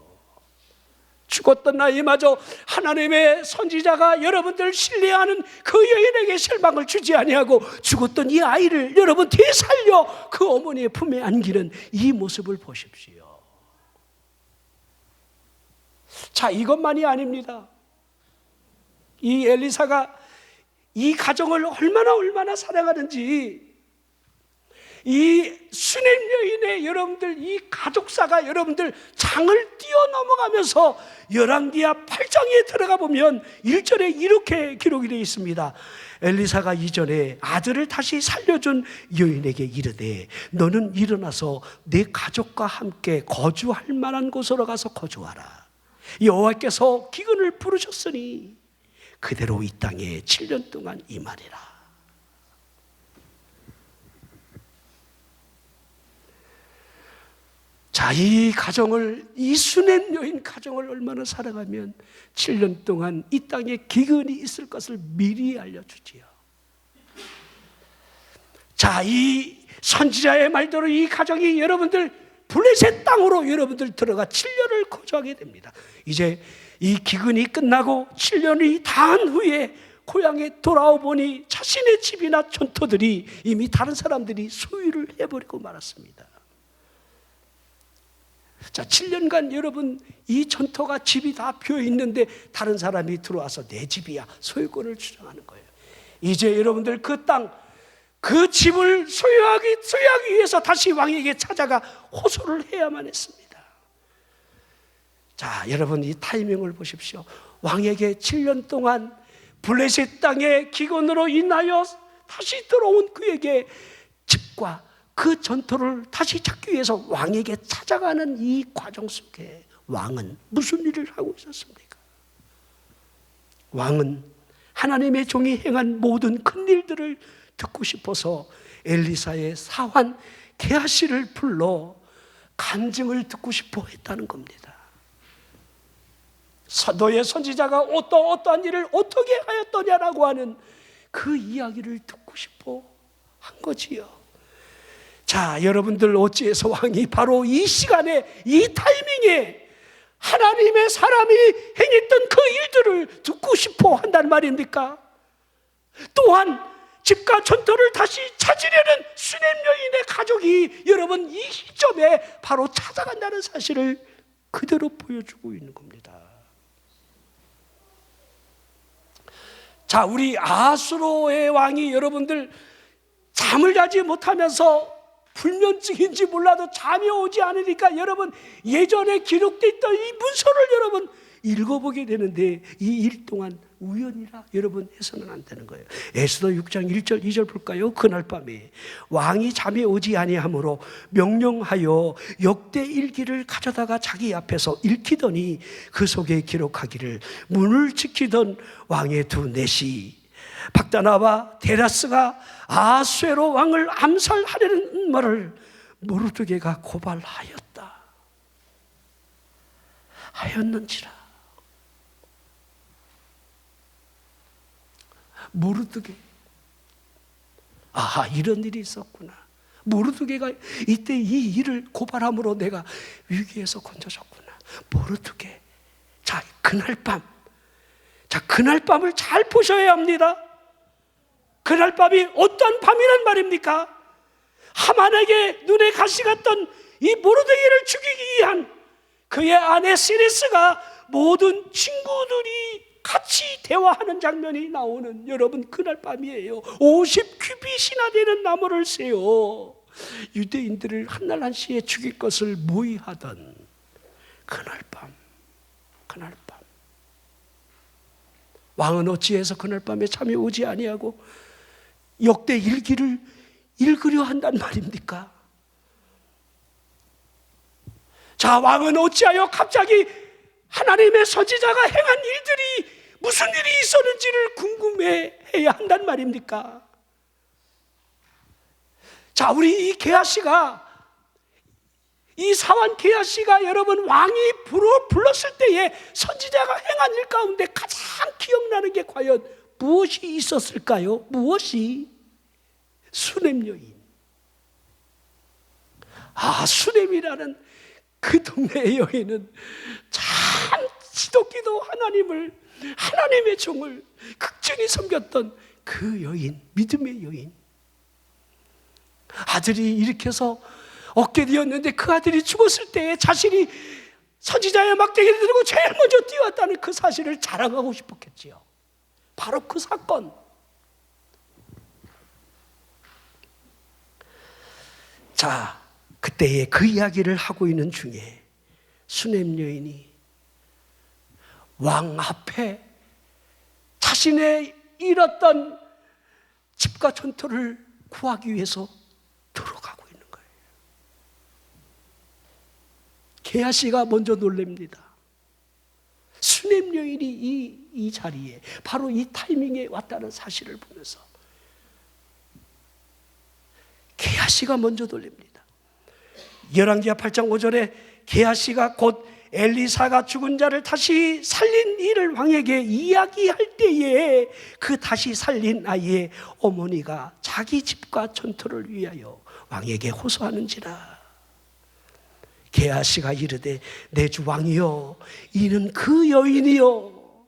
죽었던 아이마저 하나님의 선지자가 여러분들 신뢰하는 그 여인에게 실망을 주지 아니하고 죽었던 이 아이를 여러분 되살려 그 어머니의 품에 안기는 이 모습을 보십시오. 자, 이것만이 아닙니다. 이 엘리사가 이 가정을 얼마나 사랑하는지 이 수냄 여인의 여러분들 이 가족사가 여러분들 장을 뛰어넘어가면서 열왕기하 8장에 들어가 보면 1절에 이렇게 기록이 되어 있습니다. 엘리사가 이전에 아들을 다시 살려준 여인에게 이르되 너는 일어나서 내 가족과 함께 거주할 만한 곳으로 가서 거주하라. 여호와께서 기근을 부르셨으니 그대로 이 땅에 7년 동안 임하리라. 자, 이 가정을, 이 수냄 여인 가정을 얼마나 사랑하면 7년 동안 이 땅에 기근이 있을 것을 미리 알려주지요. 자, 이 선지자의 말대로 이 가정이 여러분들 블레셋 땅으로 여러분들 들어가 7년을 거주하게 됩니다. 이제 이 기근이 끝나고 7년이 다한 후에 고향에 돌아오 보니 자신의 집이나 전토들이 이미 다른 사람들이 소유를 해버리고 말았습니다. 자, 7년간 여러분 이 전토가 집이 다 비어 있는데 다른 사람이 들어와서 내 집이야 소유권을 주장하는 거예요. 이제 여러분들 그 땅, 그 집을 소유하기 위해서 다시 왕에게 찾아가 호소를 해야만 했습니다. 자, 여러분 이 타이밍을 보십시오. 왕에게 7년 동안 블레셋 땅의 기근으로 인하여 다시 들어온 그에게 집과 그 전토를 다시 찾기 위해서 왕에게 찾아가는 이 과정 속에 왕은 무슨 일을 하고 있었습니까? 왕은 하나님의 종이 행한 모든 큰 일들을 듣고 싶어서 엘리사의 사환 게하시를 불러 간증을 듣고 싶어 했다는 겁니다. 너의 선지자가 어떠한 일을 어떻게 하였더냐라고 하는 그 이야기를 듣고 싶어 한 거지요. 자, 여러분들 어찌해서 왕이 바로 이 시간에, 이 타이밍에 하나님의 사람이 행했던 그 일들을 듣고 싶어 한단 말입니까? 또한 집과 전토를 다시 찾으려는 수넴 여인의 가족이 여러분 이 시점에 바로 찾아간다는 사실을 그대로 보여주고 있는 겁니다. 자, 우리 아수로의 왕이 여러분들 잠을 자지 못하면서 불면증인지 몰라도 잠이 오지 않으니까 여러분 예전에 기록되어 있던 이 문서를 여러분 읽어보게 되는데 이 일 동안 우연이라 여러분 해서는 안 되는 거예요. 에스더 6장 1절 2절 볼까요? 그날 밤에 왕이 잠이 오지 아니하므로 명령하여 역대 일기를 가져다가 자기 앞에서 읽히더니 그 속에 기록하기를 문을 지키던 왕의 두 넷이 박다나와 데라스가 아수에로 왕을 암살하려는 말을 모르드게가 고발하였다 하였는지라. 모르드게, 아하, 이런 일이 있었구나. 모르드게가 이때 이 일을 고발함으로 내가 위기에서 건져졌구나. 모르드게. 자, 그날 밤을 잘 보셔야 합니다. 그날 밤이 어떤 밤이란 말입니까? 하만에게 눈에 가시 갔던 이 모르드게를 죽이기 위한 그의 아내 시리스가 모든 친구들이 같이 대화하는 장면이 나오는 여러분 그날 밤이에요. 50규빗이나 되는 나무를 세워 유대인들을 한날 한시에 죽일 것을 모의하던 그날 밤. 왕은 어찌해서 그날 밤에 잠이 오지 아니하고 역대 일기를 읽으려 한단 말입니까? 자, 왕은 어찌하여 갑자기 하나님의 선지자가 행한 일들이 무슨 일이 있었는지를 궁금해해야 한단 말입니까? 자, 우리 이 게하시가, 이 사환 게하시가 여러분 왕이 불렀을 때에 선지자가 행한 일 가운데 가장 기억나는 게 과연 무엇이 있었을까요? 무엇이? 수넴 여인. 아, 수넴이라는 그 동네의 여인은 참 지독기도 하나님의 종을 극진히 섬겼던 그 여인, 믿음의 여인. 아들이 일으켜서 얻게 되었는데 그 아들이 죽었을 때에 자신이 선지자의 막대기를 들고 제일 먼저 뛰어왔다는 그 사실을 자랑하고 싶었겠지요. 바로 그 사건. 자, 그때의 그 이야기를 하고 있는 중에 수넴 여인이 왕 앞에 자신의 잃었던 집과 전토를 구하기 위해서 들어가고 있는 거예요. 게하시가 먼저 놀랍니다. 수넴 여인이 이 자리에 바로 이 타이밍에 왔다는 사실을 보면서 게하시가 먼저 놀랍니다. 열왕기하 8장 5절에 게하시가 곧 엘리사가 죽은 자를 다시 살린 일을 왕에게 이야기할 때에 그 다시 살린 아이의 어머니가 자기 집과 전토를 위하여 왕에게 호소하는지라. 게하시가 이르되 내 주 왕이여, 이는 그 여인이여,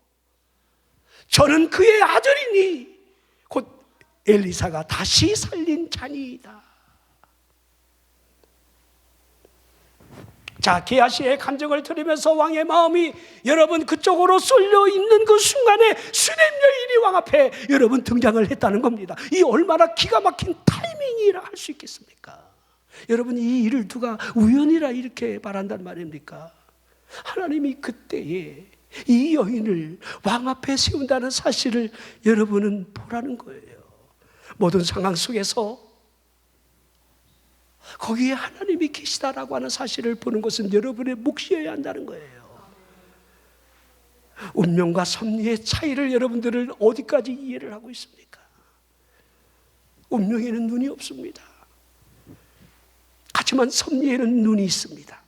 저는 그의 아들이니 곧 엘리사가 다시 살린 자니이다. 자, 게하시의 간증을 들으면서 왕의 마음이 여러분 그쪽으로 쏠려 있는 그 순간에 수넴 여인이 왕 앞에 여러분 등장을 했다는 겁니다. 이 얼마나 기가 막힌 타이밍이라 할 수 있겠습니까? 여러분, 이 일을 누가 우연이라 이렇게 말한단 말입니까? 하나님이 그때에 이 여인을 왕 앞에 세운다는 사실을 여러분은 보라는 거예요. 모든 상황 속에서 거기에 하나님이 계시다라고 하는 사실을 보는 것은 여러분의 몫이어야 한다는 거예요. 운명과 섭리의 차이를 여러분들은 어디까지 이해를 하고 있습니까? 운명에는 눈이 없습니다. 하지만 섭리에는 눈이 있습니다.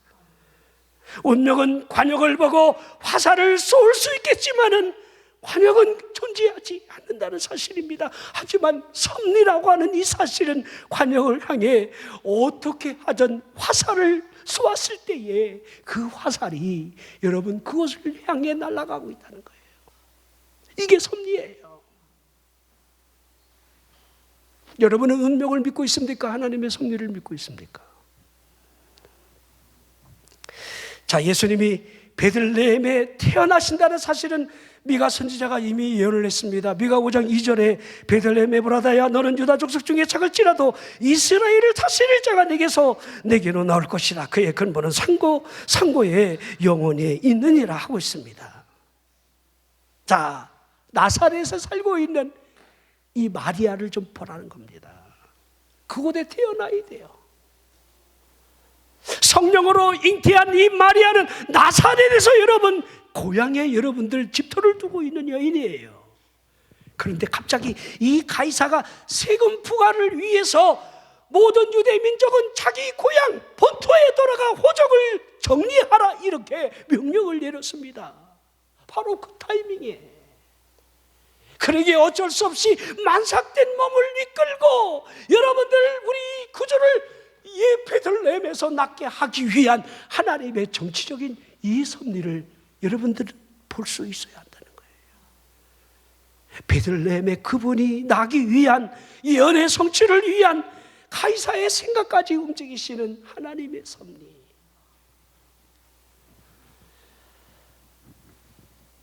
운명은 관역을 보고 화살을 쏠 수 있겠지만은 관역은 존재하지 않는다는 사실입니다. 하지만 섭리라고 하는 이 사실은 관역을 향해 어떻게 하든 화살을 쏘았을 때에 그 화살이 여러분 그것을 향해 날아가고 있다는 거예요. 이게 섭리예요. 여러분은 운명을 믿고 있습니까? 하나님의 섭리를 믿고 있습니까? 자, 예수님이 베들레헴에 태어나신다는 사실은 미가 선지자가 이미 예언을 했습니다. 미가 5장 2절에 베들레헴 에브라다야 너는 유다 족속 중에 작을지라도 이스라엘을 다스릴 자가 내게서 내게로 나올 것이라. 그의 근본은 상고의 영혼에 있느니라 하고 있습니다. 자, 나사렛에서 살고 있는 이 마리아를 좀 보라는 겁니다. 그곳에 태어나야 돼요. 성령으로 잉태한 이 마리아는 나사렛에서 여러분 고향에 여러분들 집터를 두고 있는 여인이에요. 그런데 갑자기 이 가이사가 세금 부과를 위해서 모든 유대 민족은 자기 고향 본토에 돌아가 호적을 정리하라 이렇게 명령을 내렸습니다. 바로 그 타이밍에 그러기에 어쩔 수 없이 만삭된 몸을 이끌고 여러분들 우리 구주를 이 베들레헴에서 낳게 하기 위한 하나님의 정치적인 이 섭리를 여러분들은 볼 수 있어야 한다는 거예요. 베들레헴에 그분이 나기 위한 이 연애 성취를 위한 가이사의 생각까지 움직이시는 하나님의 섭리.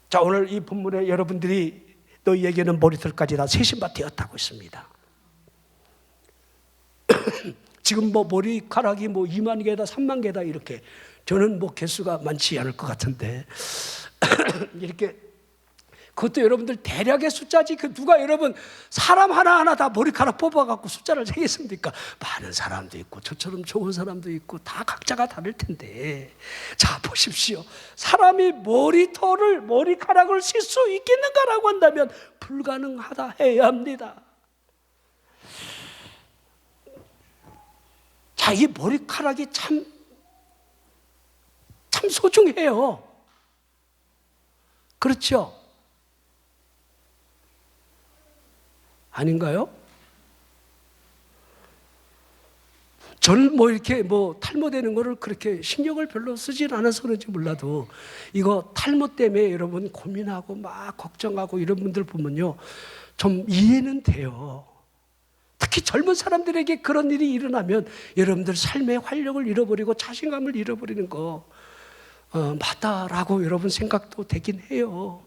자, 오늘 이 본문에 여러분들이 너희에게는 머리털까지 다 세신바 되었다고 했습니다. 지금 뭐 머리카락이 뭐 2만 개다 3만 개다 이렇게 저는 뭐 개수가 많지 않을 것 같은데 이렇게 그것도 여러분들 대략의 숫자지 그 누가 여러분 사람 하나하나 다 머리카락 뽑아갖고 숫자를 세겠습니까? 많은 사람도 있고 저처럼 좋은 사람도 있고 다 각자가 다를 텐데 자 보십시오. 사람이 머리카락을 셀 수 있겠는가라고 한다면 불가능하다 해야 합니다. 자, 이 머리카락이 참 소중해요. 그렇죠? 아닌가요? 저는 뭐 이렇게 뭐 탈모되는 거를 그렇게 신경을 별로 쓰진 않아서 그런지 몰라도 이거 탈모 때문에 여러분 고민하고 막 걱정하고 이런 분들 보면요 좀 이해는 돼요. 특히 젊은 사람들에게 그런 일이 일어나면 여러분들 삶의 활력을 잃어버리고 자신감을 잃어버리는 거 맞다라고 여러분 생각도 되긴 해요.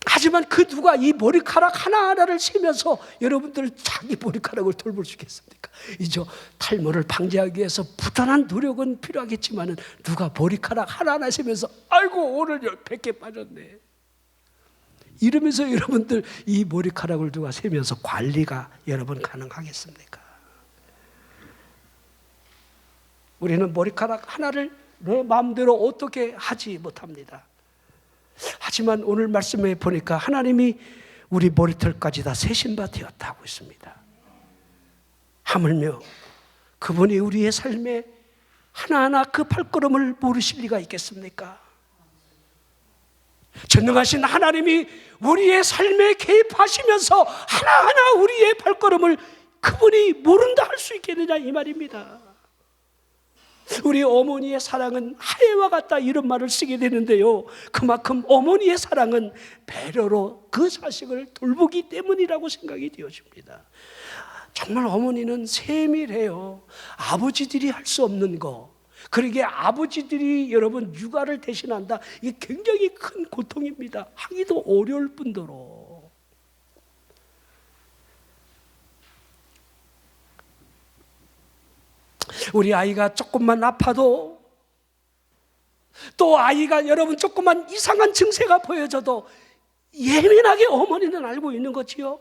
하지만 그 누가 이 머리카락 하나하나를 세면서 여러분들 자기 머리카락을 돌볼 수 있겠습니까? 이제 탈모를 방지하기 위해서 부단한 노력은 필요하겠지만 누가 머리카락 하나하나 세면서 아이고 오늘 100개 빠졌네 이러면서 여러분들 이 머리카락을 누가 세면서 관리가 여러분 가능하겠습니까? 우리는 머리카락 하나를 내 마음대로 어떻게 하지 못합니다. 하지만 오늘 말씀에 보니까 하나님이 우리 머리털까지 다 세신바 되었다고 했습니다. 하물며 그분이 우리의 삶에 하나하나 그 발걸음을 모르실 리가 있겠습니까? 전능하신 하나님이 우리의 삶에 개입하시면서 하나하나 우리의 발걸음을 그분이 모른다 할 수 있겠느냐 이 말입니다. 우리 어머니의 사랑은 하해와 같다 이런 말을 쓰게 되는데요 그만큼 어머니의 사랑은 배려로 그 자식을 돌보기 때문이라고 생각이 되어집니다. 정말 어머니는 세밀해요. 아버지들이 할 수 없는 거 그러기에 아버지들이 여러분 육아를 대신한다 이게 굉장히 큰 고통입니다. 하기도 어려울 뿐더러 우리 아이가 조금만 아파도 또 아이가 여러분 조금만 이상한 증세가 보여져도 예민하게 어머니는 알고 있는 거지요.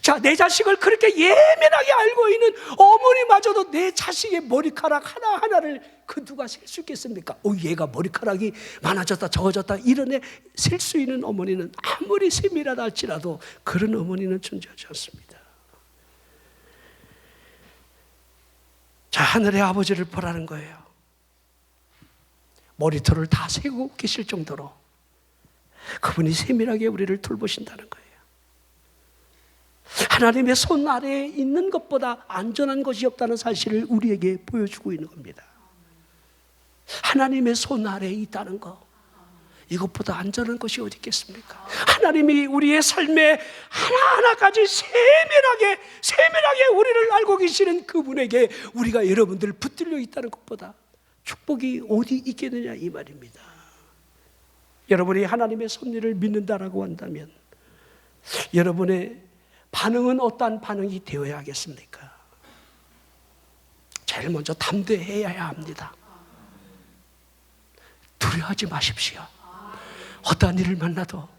자, 내 자식을 그렇게 예민하게 알고 있는 어머니마저도 내 자식의 머리카락 하나하나를 그 누가 셀 수 있겠습니까? 얘가 머리카락이 많아졌다 적어졌다 이런 애 셀 수 있는 어머니는 아무리 세밀하다 할지라도 그런 어머니는 존재하지 않습니다. 자, 하늘의 아버지를 보라는 거예요. 머리털을 다 세고 계실 정도로 그분이 세밀하게 우리를 돌보신다는 거예요. 하나님의 손 아래에 있는 것보다 안전한 것이 없다는 사실을 우리에게 보여주고 있는 겁니다. 하나님의 손 아래에 있다는 것, 이것보다 안전한 것이 어디 있겠습니까? 하나님이 우리의 삶에 하나하나까지 세밀하게 우리를 알고 계시는 그분에게 우리가 여러분들 붙들려 있다는 것보다 축복이 어디 있겠느냐 이 말입니다. 여러분이 하나님의 섭리를 믿는다라고 한다면 여러분의 반응은 어떠한 반응이 되어야 하겠습니까? 제일 먼저 담대해야 합니다. 두려워하지 마십시오. 어떠한 일을 만나도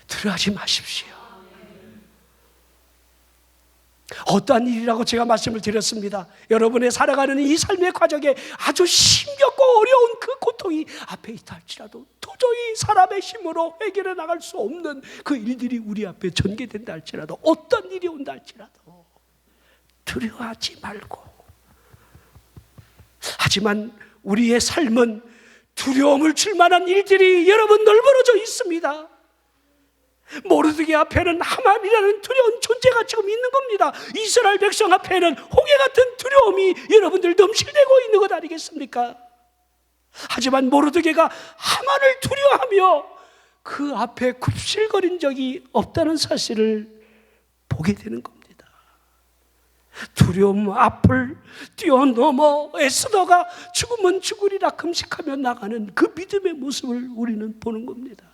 두려워하지 마십시오. 어떠한 일이라고 제가 말씀을 드렸습니다. 여러분의 살아가는 이 삶의 과정에 아주 힘겹고 어려운 그 고통이 앞에 있다 할지라도 도저히 사람의 힘으로 해결해 나갈 수 없는 그 일들이 우리 앞에 전개된다 할지라도 어떤 일이 온다 할지라도 두려워하지 말고, 하지만 우리의 삶은 두려움을 줄 만한 일들이 여러분 널브러져 있습니다. 모르드게 앞에는 하만이라는 두려운 존재가 지금 있는 겁니다. 이스라엘 백성 앞에는 홍해 같은 두려움이 여러분들 넘실대고 있는 것 아니겠습니까? 하지만 모르드게가 하만을 두려워하며 그 앞에 굽실거린 적이 없다는 사실을 보게 되는 겁니다. 두려움 앞을 뛰어넘어 에스더가 죽으면 죽으리라 금식하며 나가는 그 믿음의 모습을 우리는 보는 겁니다.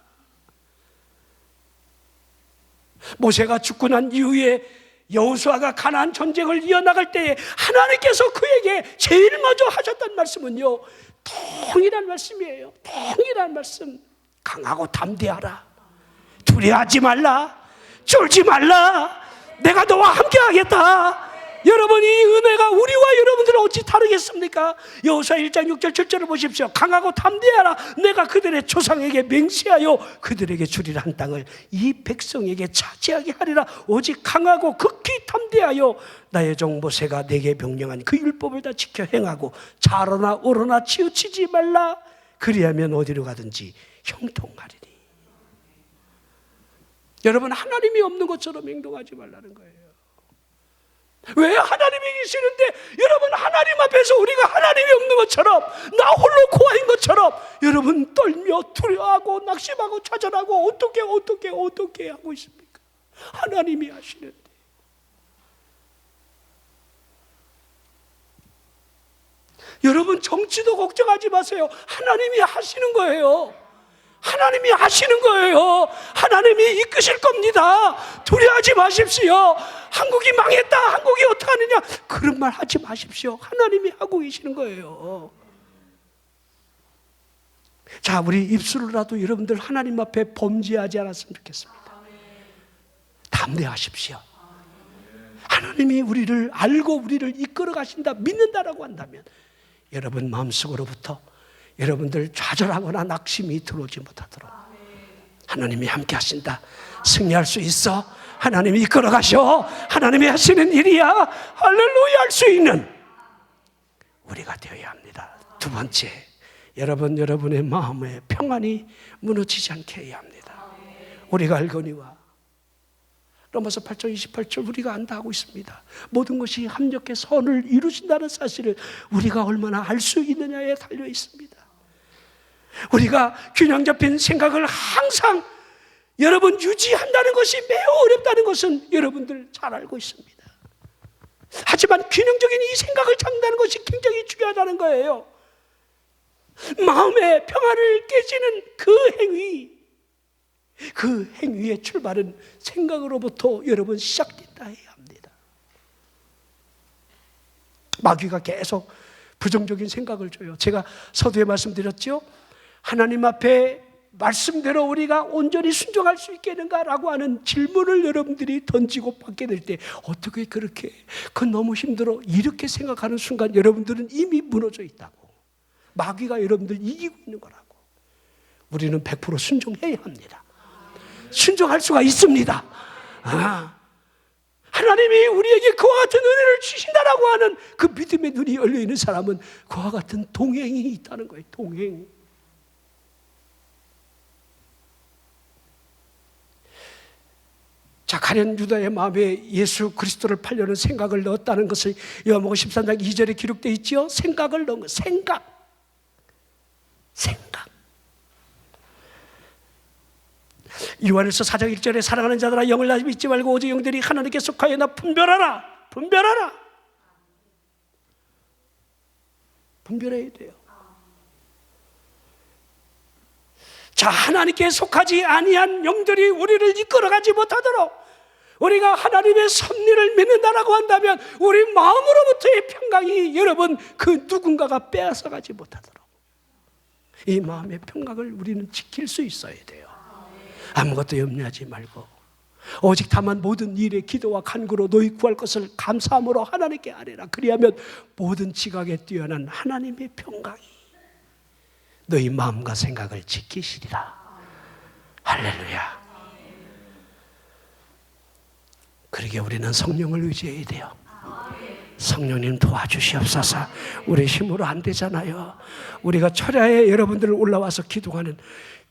모세가 죽고 난 이후에 여호수아가 가나안 전쟁을 이어나갈 때에 하나님께서 그에게 제일 먼저 하셨던 말씀은요, 동일한 말씀이에요. 동일한 말씀. 강하고 담대하라. 두려워하지 말라. 쫄지 말라. 내가 너와 함께 하겠다. 여러분, 이 은혜가 우리와 여러분들은 어찌 다르겠습니까? 여호수아 1장 6절 7절을 보십시오. 강하고 담대하라. 내가 그들의 조상에게 맹세하여 그들에게 주리라 한 땅을 이 백성에게 차지하게 하리라. 오직 강하고 극히 담대하여 나의 종 모세가 내게 명령한 그 율법을 다 지켜 행하고 좌로나 우로나 치우치지 말라. 그리하면 어디로 가든지 형통하리니. 여러분, 하나님이 없는 것처럼 행동하지 말라는 거예요. 왜 하나님이 계시는데 여러분, 하나님 앞에서 우리가 하나님이 없는 것처럼, 나 홀로 고아인 것처럼 여러분 떨며 두려워하고 낙심하고 좌절하고 어떻게 하고 있습니까? 하나님이 하시는데. 여러분, 정치도 걱정하지 마세요. 하나님이 하시는 거예요. 하나님이 하시는 거예요. 하나님이 이끄실 겁니다. 두려워하지 마십시오. 한국이 망했다, 한국이 어떡하느냐, 그런 말 하지 마십시오. 하나님이 하고 계시는 거예요. 자, 우리 입술로라도 여러분들 하나님 앞에 범죄하지 않았으면 좋겠습니다. 담대하십시오. 하나님이 우리를 알고 우리를 이끌어 가신다, 믿는다라고 한다면 여러분 마음속으로부터 여러분들 좌절하거나 낙심이 들어오지 못하도록 하나님이 함께 하신다, 승리할 수 있어, 하나님이 이끌어 가셔, 하나님이 하시는 일이야, 할렐루야 할 수 있는 우리가 되어야 합니다. 두 번째, 여러분의 마음에 평안이 무너지지 않게 해야 합니다. 우리가 알거니와 로마서 8장 28절 우리가 안다 하고 있습니다. 모든 것이 합력해 선을 이루신다는 사실을 우리가 얼마나 알 수 있느냐에 달려 있습니다. 우리가 균형 잡힌 생각을 항상 여러분 유지한다는 것이 매우 어렵다는 것은 여러분들 잘 알고 있습니다. 하지만 균형적인 이 생각을 찾는다는 것이 굉장히 중요하다는 거예요. 마음의 평안을 깨지는 그 행위의 출발은 생각으로부터 여러분 시작된다 해야 합니다. 마귀가 계속 부정적인 생각을 줘요. 제가 서두에 말씀드렸죠. 하나님 앞에 말씀대로 우리가 온전히 순종할 수 있겠는가라고 하는 질문을 여러분들이 던지고 받게 될 때 어떻게 그렇게 그건 너무 힘들어 이렇게 생각하는 순간 여러분들은 이미 무너져 있다고. 마귀가 여러분들 이기고 있는 거라고. 우리는 100% 순종해야 합니다. 순종할 수가 있습니다. 하나님이 우리에게 그와 같은 은혜를 주신다라고 하는 그 믿음의 눈이 열려있는 사람은 그와 같은 동행이 있다는 거예요. 동행. 자, 가룟 유다의 마음에 예수 그리스도를 팔려는 생각을 넣었다는 것을 요한복음 13장 2절에 기록되어 있지요. 생각을 넣은 것. 생각. 요한일서 4장 1절에 사랑하는 자들아 영을 나 믿지 말고 오직 영들이 하나님께 속하여나 분별하라. 분별해야 돼요. 자, 하나님께 속하지 아니한 영들이 우리를 이끌어가지 못하도록 우리가 하나님의 섭리를 믿는다라고 한다면 우리 마음으로부터의 평강이 여러분 그 누군가가 빼앗아가지 못하도록 이 마음의 평강을 우리는 지킬 수 있어야 돼요. 아무것도 염려하지 말고 오직 다만 모든 일에 기도와 간구로 너희 구할 것을 감사함으로 하나님께 아뢰라. 그리하면 모든 지각에 뛰어난 하나님의 평강이 너희 마음과 생각을 지키시리라. 할렐루야. 그러게 우리는 성령을 의지해야 돼요. 성령님 도와주시옵소서. 우리 힘으로 안 되잖아요. 우리가 철야에 여러분들 올라와서 기도하는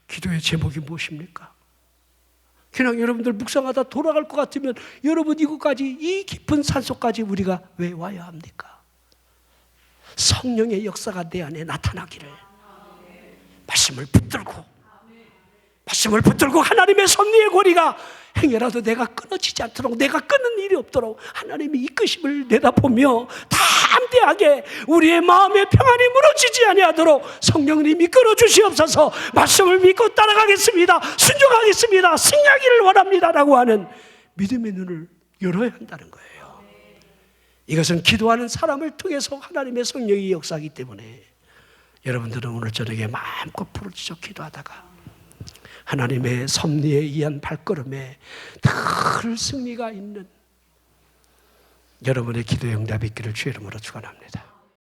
기도의 제목이 무엇입니까? 그냥 여러분들 묵상하다 돌아갈 것 같으면 여러분 이곳까지 이 깊은 산속까지 우리가 왜 와야 합니까? 성령의 역사가 내 안에 나타나기를 말씀을 붙들고 하나님의 섭리의 고리가 행여라도 내가 끊어지지 않도록 내가 끊는 일이 없도록 하나님의 이끄심을 내다보며 담대하게 우리의 마음의 평안이 무너지지 아니하도록 성령님이 이끌어 주시옵소서. 말씀을 믿고 따라가겠습니다. 순종하겠습니다. 승리하기를 원합니다라고 하는 믿음의 눈을 열어야 한다는 거예요. 이것은 기도하는 사람을 통해서 하나님의 성령이 역사하기 때문에 여러분들은 오늘 저녁에 마음껏 부르짖어 기도하다가 하나님의 섭리에 의한 발걸음에 늘 승리가 있는 여러분의 기도의 응답이 있기를 주의 이름으로 축원합니다.